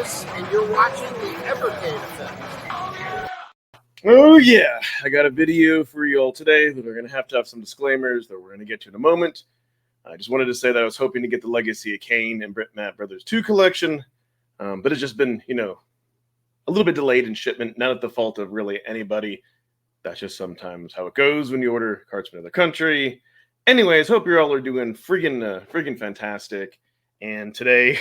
Thalamus, and you're watching the Evercade effect. Oh yeah, I got a video for you all today that we're going to have some disclaimers that we're going to get to in a moment. I just wanted to say that I was hoping to get the Legacy of Kain and Matt Brothers 2 collection, but it's just been, a little bit delayed in shipment, not at the fault of really anybody. That's just sometimes how it goes when you order cards from another country. Anyways, hope you all are doing friggin' fantastic. And today,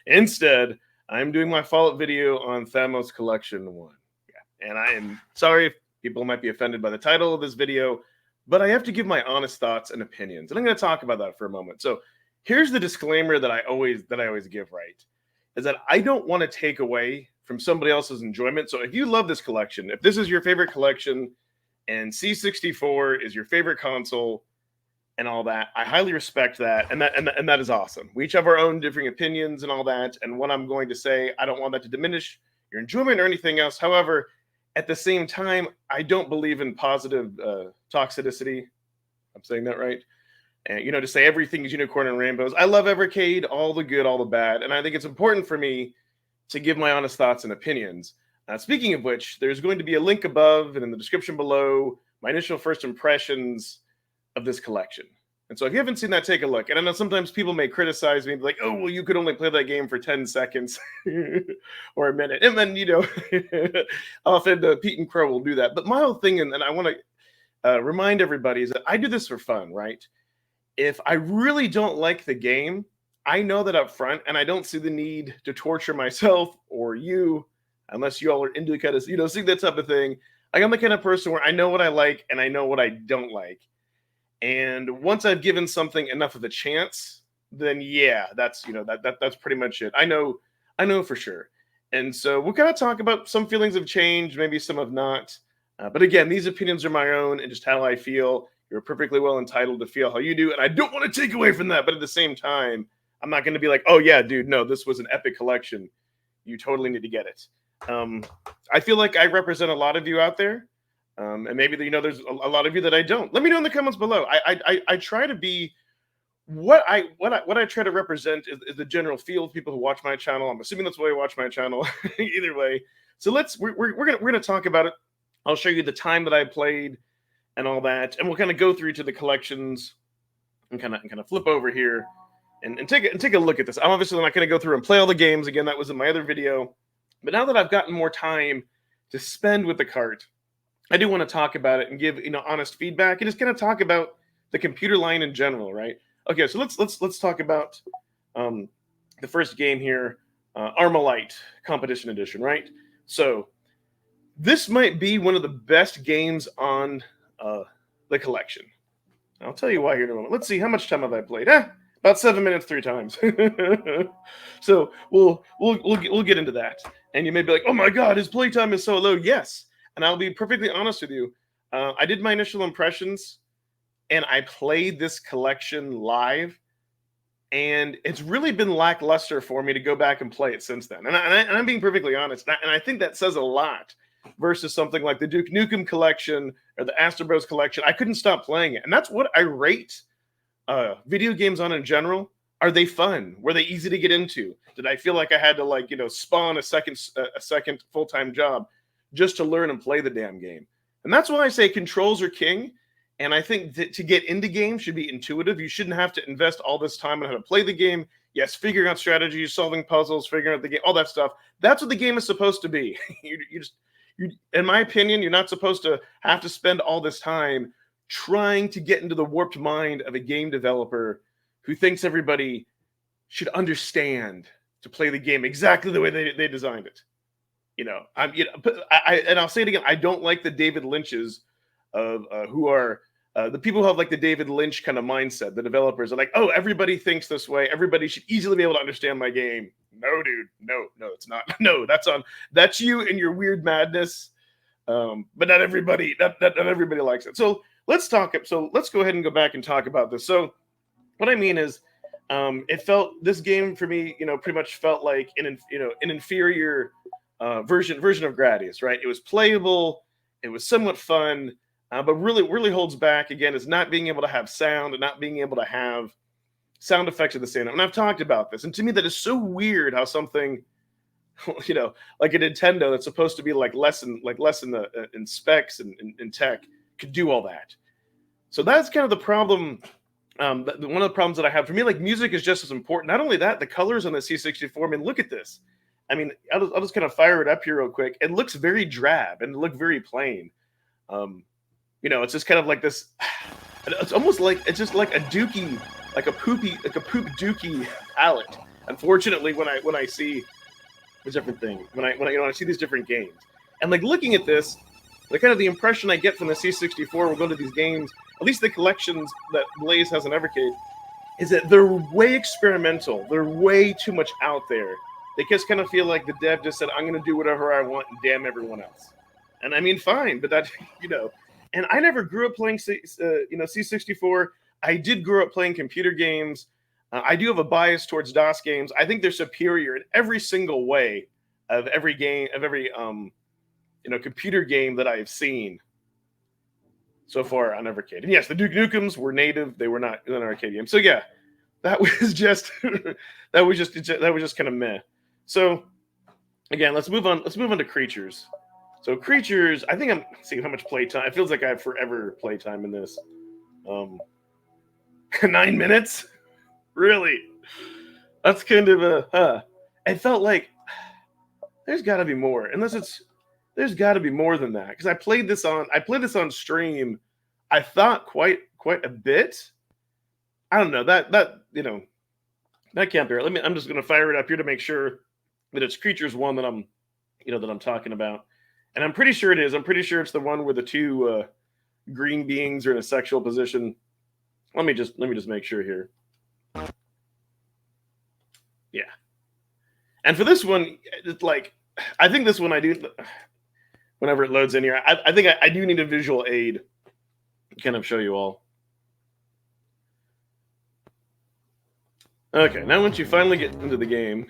instead, I'm doing my follow-up video on Thalamus Collection 1. Yeah, and I am sorry if people might be offended by the title of this video, but I have to give my honest thoughts and opinions, and I'm going to talk about that for a moment. So here's the disclaimer that I always give, right? Is that I don't want to take away from somebody else's enjoyment. So if you love this collection, if this is your favorite collection and C64 is your favorite console and all that, I highly respect that. And that is awesome. We each have our own differing opinions and all that. And what I'm going to say, I don't want that to diminish your enjoyment or anything else. However, at the same time, I don't believe in positive toxicity. I'm saying that right. And, to say everything is unicorn and rainbows. I love Evercade, all the good, all the bad. And I think it's important for me to give my honest thoughts and opinions. Speaking of which, there's going to be a link above and in the description below, my initial first impressions of this collection. And so if you haven't seen that, take a look. And I know sometimes people may criticize me, like, oh, well, you could only play that game for 10 seconds or a minute. And then, often Pete and Crow will do that. But my whole thing, and I want to remind everybody, is that I do this for fun, right? If I really don't like the game, I know that up front, and I don't see the need to torture myself or you, unless you all are into kind of, seeing that type of thing. Like, I'm the kind of person where I know what I like and I know what I don't like. And once I've given something enough of a chance, then yeah, that's that's pretty much it. I know for sure. And so we'll kind of talk about some feelings have changed, maybe some have not. But again, these opinions are my own and just how I feel. You're perfectly well entitled to feel how you do. And I don't want to take away from that. But at the same time, I'm not going to be like, oh, yeah, dude, no, this was an epic collection. You totally need to get it. I feel like I represent a lot of you out there. And maybe, there's a lot of you that I don't. Let me know in the comments below. I try to be what I try to represent is the general feel of people who watch my channel. I'm assuming that's why you watch my channel. Either way. So we're gonna talk about it. I'll show you the time that I played and all that, and we'll kind of go through to the collections and kind of flip over here and take a look at this. I'm obviously not going to go through and play all the games again. That was in my other video. But now that I've gotten more time to spend with the cart, I do want to talk about it and give honest feedback and just kind of talk about the computer line in general, right? Okay, so let's talk about the first game here, Armalite Competition Edition, right? So this might be one of the best games on the collection. I'll tell you why here in a moment. Let's see, how much time have I played? About 7 minutes 3 times. So we'll get into that. And you may be like, oh my God, his playtime is so low. Yes, and I'll be perfectly honest with you. I did my initial impressions, and I played this collection live, and it's really been lackluster for me to go back and play it since then. And I'm being perfectly honest, and I think that says a lot versus something like the Duke Nukem collection or the Astro Bros collection. I couldn't stop playing it, and that's what I rate video games on in general. Are they fun? Were they easy to get into? Did I feel like I had to spawn a second full-time job just to learn and play the damn game? And that's why I say controls are king. And I think that to get into games should be intuitive. You shouldn't have to invest all this time on how to play the game. Yes, figuring out strategies, solving puzzles, figuring out the game, all that stuff. That's what the game is supposed to be. In my opinion, you're not supposed to have to spend all this time trying to get into the warped mind of a game developer who thinks everybody should understand to play the game exactly the way they designed it. And I'll say it again. I don't like the David Lynches of who are the people who have like the David Lynch kind of mindset. The developers are like, oh, everybody thinks this way. Everybody should easily be able to understand my game. No, dude. No, it's not. No, that's you and your weird madness. But not everybody likes it. So let's talk. So let's go ahead and go back and talk about this. So what I mean is, this game for me, pretty much felt like an inferior version of Gradius, right? It was playable. It was somewhat fun. But really holds back, again, is not being able to have sound and not being able to have sound effects at the same time. And I've talked about this. And to me, that is so weird how something you know, like a Nintendo that's supposed to be like less in the in specs and in tech could do all that. So that's kind of the problem. One of the problems that I have for me, like music is just as important. Not only that, the colors on the C64. I mean, look at this. I mean, I'll just kind of fire it up here real quick. It looks very drab and look very plain. You know, it's just kind of like this. It's almost like it's just like a dookie, like a poop dookie palette. Unfortunately, when I see a different thing, when I see these different games, and like looking at this, the kind of the impression I get from the C64 will go to these games, at least the collections that Blaze has in Evercade, is that they're way experimental. They're way too much out there. They just kind of feel like the dev just said, I'm going to do whatever I want and damn everyone else. And I mean, fine, but that, you know, and I never grew up playing, C64. I did grow up playing computer games. I do have a bias towards DOS games. I think they're superior in every single way of every game, of every, computer game that I've seen so far on Evercade. And yes, the Duke Nukems were native; they were not an arcade game. So yeah, that was just that was just kind of meh. So again, let's move on. Let's move on to creatures. So creatures, I think I'm seeing how much playtime. It feels like I have forever playtime in this. 9 minutes, really? That's kind of a. It felt like there's got to be more, unless there's got to be more than that, because I played this on stream. I thought quite a bit. I don't know that that can't be right. I'm just gonna fire it up here to make sure that it's Creatures 1 that I'm talking about, and I'm pretty sure it is. I'm pretty sure it's the one where the two green beings are in a sexual position. Let me just make sure here. Yeah, and for this one, it's like I think this one I do. Whenever it loads in here, I think I do need a visual aid to kind of show you all. Okay, now once you finally get into the game.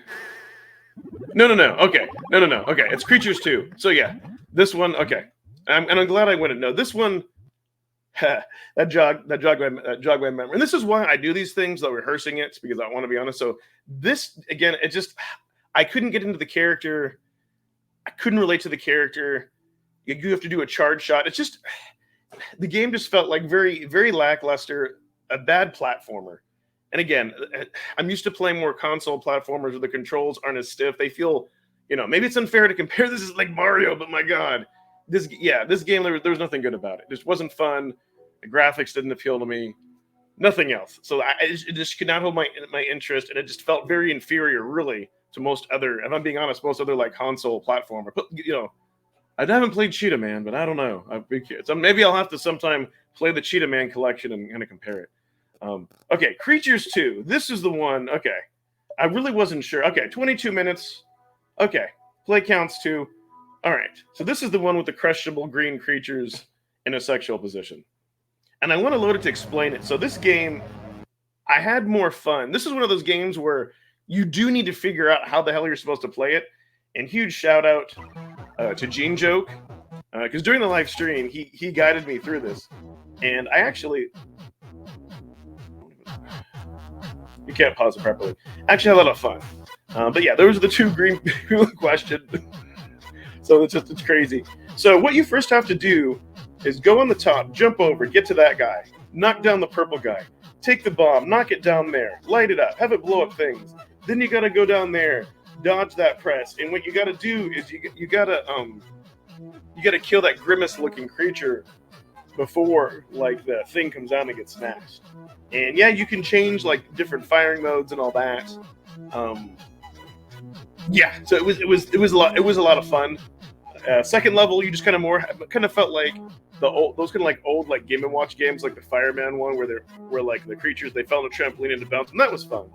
No. Okay. No. Okay, it's Creatures 2. So yeah, this one, okay. And I'm glad I went it. No, this one, that jogged my memory. And this is why I do these things, though rehearsing it, because I want to be honest. So this, again, it just, I couldn't get into the character. I couldn't relate to the character. You have to do a charge shot. It's just, the game just felt like very, very lackluster, a bad platformer. And again, I'm used to playing more console platformers where the controls aren't as stiff. They feel, maybe it's unfair to compare this as like Mario, but my God, this game, there was nothing good about it. It just wasn't fun. The graphics didn't appeal to me. Nothing else. So it just could not hold my interest, and it just felt very inferior, really, to most other, if I'm being honest, most other like console platformer. But, I haven't played Cheetah Man, but I don't know. So maybe I'll have to sometime play the Cheetah Man collection and kind of compare it. Okay, Creatures 2. This is the one. Okay, I really wasn't sure. Okay, 22 minutes. Okay, play counts 2. All right, so this is the one with the crushable green creatures in a sexual position. And I want to load it to explain it. So this game, I had more fun. This is one of those games where you do need to figure out how the hell you're supposed to play it. And huge shout out to Genejoke, because during the live stream, he guided me through this. And I actually... You can't pause it properly. Actually, I had a lot of fun. But yeah, those are the two green questions. So it's crazy. So what you first have to do is go on the top, jump over, get to that guy, knock down the purple guy, take the bomb, knock it down there, light it up, have it blow up things. Then you got to go down there, dodge that press, and what you got to do is you got to kill that grimace-looking creature before like the thing comes out and gets smashed. And yeah, you can change like different firing modes and all that. Yeah, so it was a lot of fun. Second level, you just kind of felt like those kind of like old like Game & Watch games, like the Fireman one, where like the creatures they fell on a trampoline into bounce, and that was fun.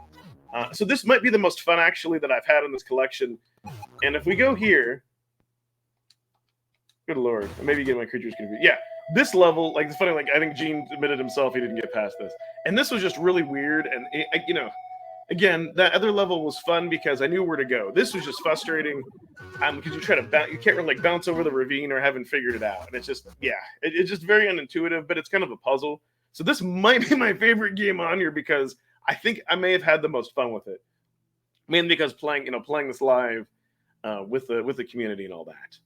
So this might be the most fun actually that I've had in this collection. And if we go here, good lord, maybe get my creatures confused. Yeah, this level, like it's funny, like I think Gene admitted himself he didn't get past this, and this was just really weird. And again, that other level was fun because I knew where to go. This was just frustrating because you can't really like bounce over the ravine or haven't figured it out, and it's just it's just very unintuitive. But it's kind of a puzzle. So this might be my favorite game on here because I think I may have had the most fun with it. Mainly because playing this live, with the community and all that.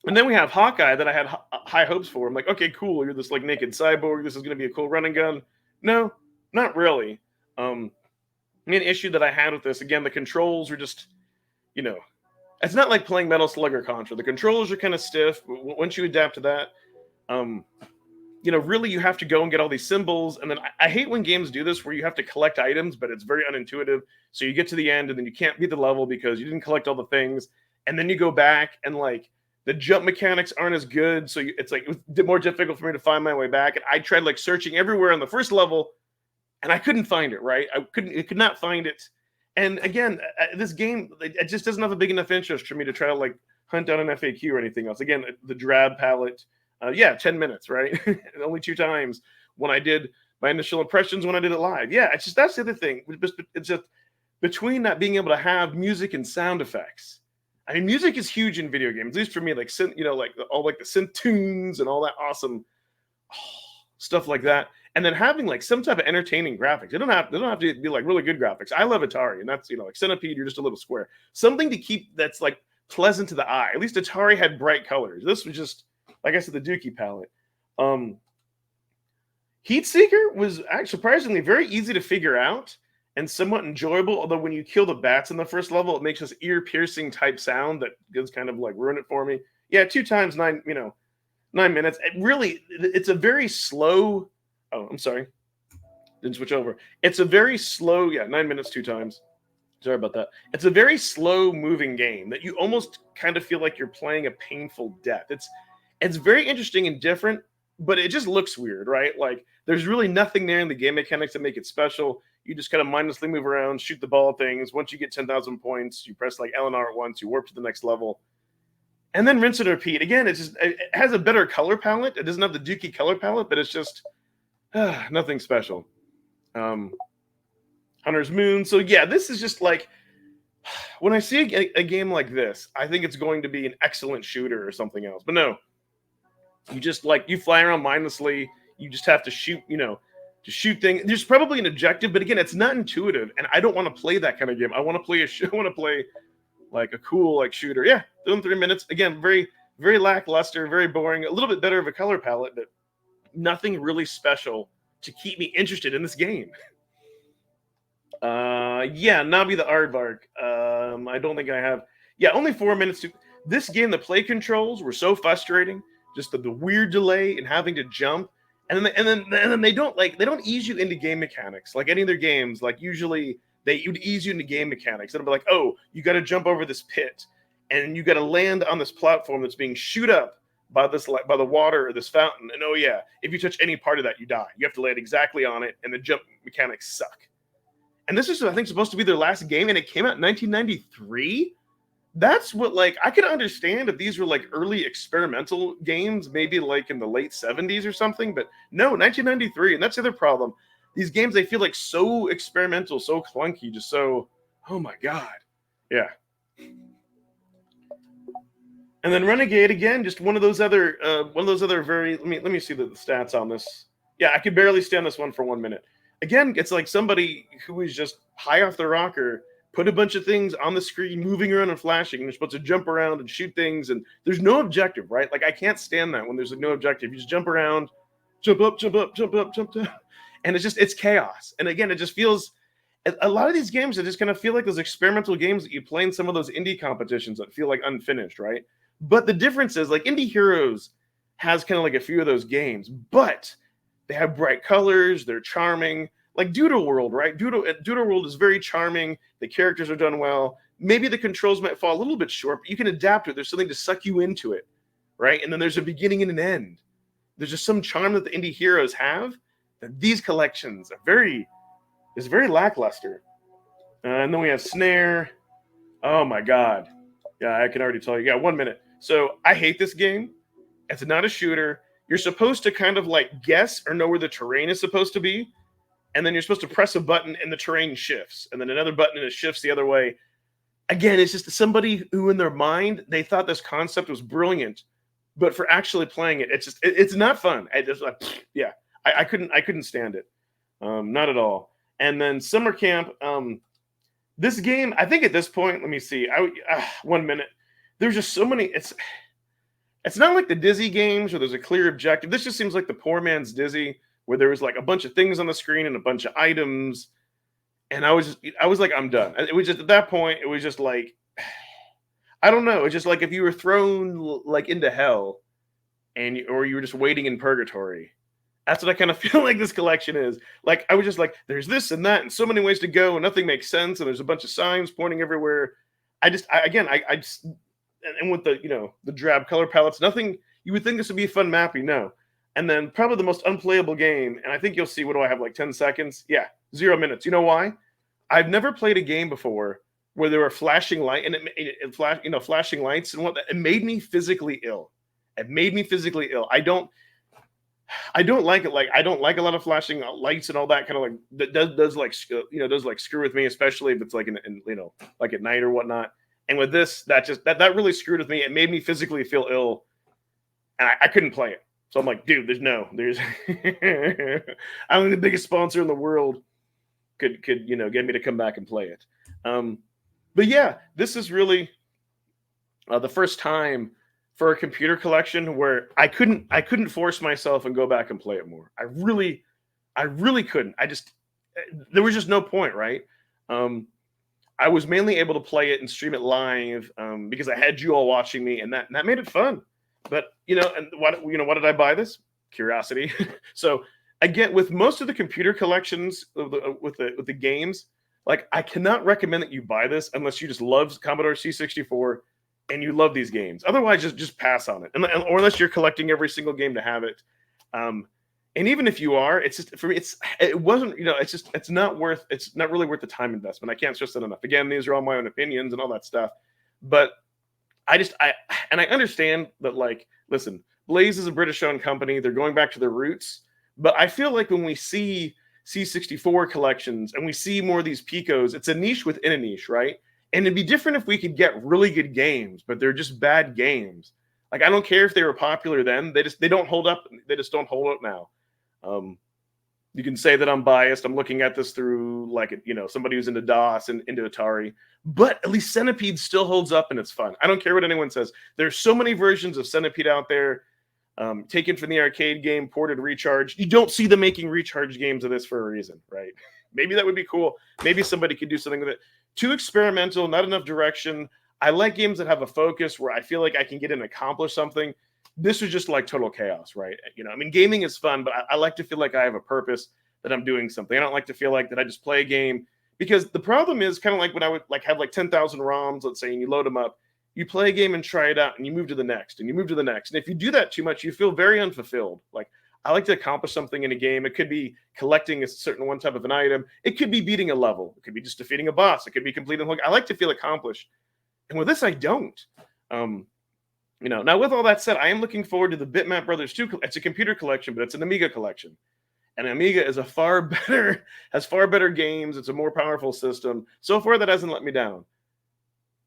And then we have Hawkeye that I had high hopes for. I'm like, okay, cool. You're this like naked cyborg. This is going to be a cool running gun. No, not really. Main issue that I had with this, again, the controls are just, it's not like playing Metal Slug or Contra. The controllers are kind of stiff. Once you adapt to that, really you have to go and get all these symbols. And then I hate when games do this where you have to collect items, but it's very unintuitive. So you get to the end and then you can't beat the level because you didn't collect all the things. And then you go back and like the jump mechanics aren't as good. So it's like it was more difficult for me to find my way back. And I tried like searching everywhere on the first level and I couldn't find it, right? I could not find it. And again, this game, it just doesn't have a big enough interest for me to try to like hunt down an FAQ or anything else. Again, the drab palette, 10 minutes, right? Only 2 times when I did my initial impressions when I did it live. Yeah, it's just, that's the other thing. It's just between not being able to have music and sound effects. I mean, music is huge in video games, at least for me, like synth, like all like the synth tunes and all that awesome stuff like that. And then having like some type of entertaining graphics. They don't have to be like really good graphics. I love Atari, and that's like Centipede, you're just a little square. Something to keep that's like pleasant to the eye. At least Atari had bright colors. This was just, like I said, the Dookie palette. Heatseeker was actually surprisingly very easy to figure out and somewhat enjoyable. Although when you kill the bats in the first level, it makes this ear-piercing type sound that does kind of like ruin it for me. Yeah, 2 times 9 minutes. It's a very slow. Oh, I'm sorry. Didn't switch over. It's a very slow, 9 minutes 2 times. Sorry about that. It's a very slow moving game that you almost kind of feel like you're playing a painful death. It's very interesting and different, but it just looks weird, right? Like there's really nothing there in the game mechanics that make it special. You just kind of mindlessly move around, shoot the ball at things. Once you get 10,000 points, you press like L and R at once, you warp to the next level. And then rinse and repeat. Again, it has a better color palette. It doesn't have the Dookie color palette, but it's just nothing special. Hunter's Moon. So yeah, this is just like when I see a game like this, I think it's going to be an excellent shooter or something else. But no, you just like you fly around mindlessly. You just have to shoot, to shoot things. There's probably an objective, but again, it's not intuitive, and I don't want to play that kind of game. I want to play like a cool like shooter. Yeah, doing 3 minutes. Again, very very lackluster, very boring. A little bit better of a color palette, but nothing really special to keep me interested in this game. Nabi the Aardvark. I don't think I have. Yeah, only 4 minutes to this game. The play controls were so frustrating. Just the weird delay and having to jump, and then they don't ease you into game mechanics like any of their games. Like usually they would ease you into game mechanics. It'll be like, oh, you got to jump over this pit, and you got to land on this platform that's being shoot up by the water or this fountain. And oh yeah, if you touch any part of that, you die. You have to land exactly on it, and the jump mechanics suck. And this is, I think, supposed to be their last game, and it came out in 1993. That's what, like, I could understand if these were like early experimental games, maybe like in the late 70s or something. But no, 1993, and that's the other problem. These games, they feel like so experimental, so clunky, just so, oh my god, yeah. And then Renegade again, just one of those other very. Let me see the stats on this. Yeah, I could barely stand this one for 1 minute. Again, it's like somebody who is just high off the rocker, put a bunch of things on the screen, moving around and flashing, and you're supposed to jump around and shoot things, and there's no objective, right? Like I can't stand that when there's like no objective. You just jump around, jump up, jump up, jump up, jump down, and it's chaos. And again, it just feels. A lot of these games, I just kind of feel like those experimental games that you play in some of those indie competitions that feel like unfinished, right? But the difference is, like, Indie Heroes has kind of like a few of those games, but they have bright colors, they're charming. Like Doodle World, right? Doodle World is very charming. The characters are done well. Maybe the controls might fall a little bit short, but you can adapt to it. There's something to suck you into it, right? And then there's a beginning and an end. There's just some charm that the Indie Heroes have that these collections are very lackluster. And then we have Snare. Oh my God. Yeah, I can already tell you. Yeah, 1 minute. So I hate this game. It's not a shooter. You're supposed to kind of like guess or know where the terrain is supposed to be. And then you're supposed to press a button and the terrain shifts. And then another button and it shifts the other way. Again, it's just somebody who in their mind, they thought this concept was brilliant. But for actually playing it, it's not fun. I couldn't stand it. Not at all. And then Summer Camp, This game, I think at this point, let me see. 1 minute. There's just so many. It's not like the Dizzy games where there's a clear objective. This just seems like the poor man's Dizzy, where there was like a bunch of things on the screen and a bunch of items. And I was like, I'm done. It was just at that point, it was just like, I don't know. It's just like if you were thrown like into hell, or you were just waiting in purgatory. That's what I kind of feel like this collection is. Like I was just like, there's this and that, and so many ways to go, and nothing makes sense, and there's a bunch of signs pointing everywhere. I just and with the drab color palettes, nothing. You would think this would be a fun mappy, no. And then probably the most unplayable game, and I think you'll see. What do I have, like 10 seconds? Yeah, 0 minutes. You know why? I've never played a game before where there were flashing light and flashing lights and it made me physically ill. It made me physically ill. I don't like it. Like I don't like a lot of flashing lights and all that kind of like that does screw with me, especially if it's like like at night or whatnot. And with this, that really screwed with me. It made me physically feel ill, and I couldn't play it. So I'm like, dude, there's I'm the biggest sponsor in the world. Could get me to come back and play it. But yeah, this is really the first time for a computer collection where I couldn't force myself and go back and play it more. I really couldn't. There was just no point, right? I was mainly able to play it and stream it live because I had you all watching me, and that made it fun. But and what did I buy this? Curiosity. So again, with most of the computer collections with the games, like I cannot recommend that you buy this unless you just love Commodore C64 and you love these games. Otherwise, just pass on it, or unless you're collecting every single game to have it. And even if you are, it's just for me. It's not really worth the time investment. I can't stress that enough. Again, these are all my own opinions and all that stuff, but I understand that. Like, listen, Blaze is a British-owned company. They're going back to their roots. But I feel like when we see C64 collections and we see more of these Picos, it's a niche within a niche, right? And it'd be different if we could get really good games, but they're just bad games. Like, I don't care if they were popular then. They don't hold up. They just don't hold up now. You can say that I'm biased. I'm looking at this through somebody who's into DOS and into Atari. But at least Centipede still holds up and it's fun. I don't care what anyone says. There's so many versions of Centipede out there. Taken from the arcade game, ported, recharged. You don't see them making recharge games of this for a reason, right? Maybe that would be cool. Maybe somebody could do something with it. Too experimental, not enough direction. I like games that have a focus where I feel like I can get in and accomplish something. This was just like total chaos, right? Gaming is fun, but I like to feel like I have a purpose, that I'm doing something. I don't like to feel like that I just play a game, because the problem is kind of like when I would have 10,000 ROMs, let's say, and you load them up. You play a game and try it out, and you move to the next, and you move to the next. And if you do that too much, you feel very unfulfilled. Like, I like to accomplish something in a game. It could be collecting a certain one type of an item. It could be beating a level. It could be just defeating a boss. It could be completing. I like to feel accomplished. And with this, I don't. Now with all that said, I am looking forward to the Bitmap Brothers 2. It's a computer collection, but it's an Amiga collection. And Amiga is has far better games. It's a more powerful system. So far, that hasn't let me down.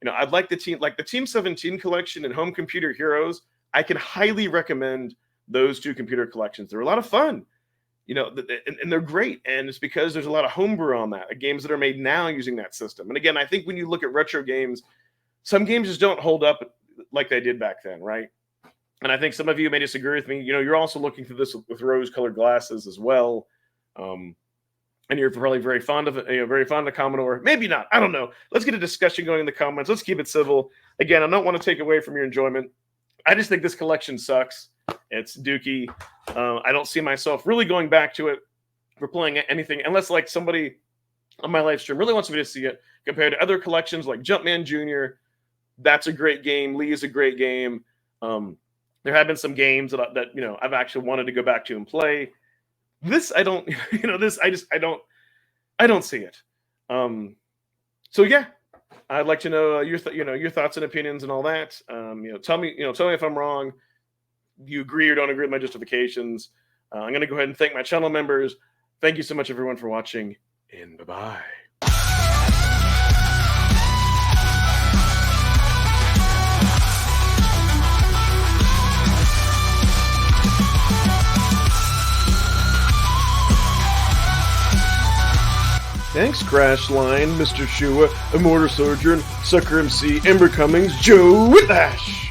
I'd like the Team 17 collection and Home Computer Heroes. I can highly recommend those two computer collections. They're a lot of fun, and they're great. And it's because there's a lot of homebrew on that, games that are made now using that system. And again, I think when you look at retro games, some games just don't hold up like they did back then, right? And I think some of you may disagree with me. You're also looking through this with rose-colored glasses as well. And you're probably very fond of Commodore. Maybe not. I don't know. Let's get a discussion going in the comments. Let's keep it civil. Again, I don't want to take away from your enjoyment. I just think this collection sucks. It's dookie. I don't see myself really going back to it for playing anything, unless somebody on my live stream really wants me to see it, compared to other collections like Jumpman Jr. That's a great game. Lee is a great game. There have been some games that I've actually wanted to go back to and play. This I don't, I don't see it. So yeah, I'd like to know your thoughts and opinions and all that. Tell me if I'm wrong. Do you agree or don't agree with my justifications? I'm going to go ahead and thank my channel members. Thank you so much, everyone, for watching, and bye-bye. Thanks, Crash Line, Mr. Shua, Immortal Sojourn, Sucker MC, Ember Cummings, Joe Whitlash.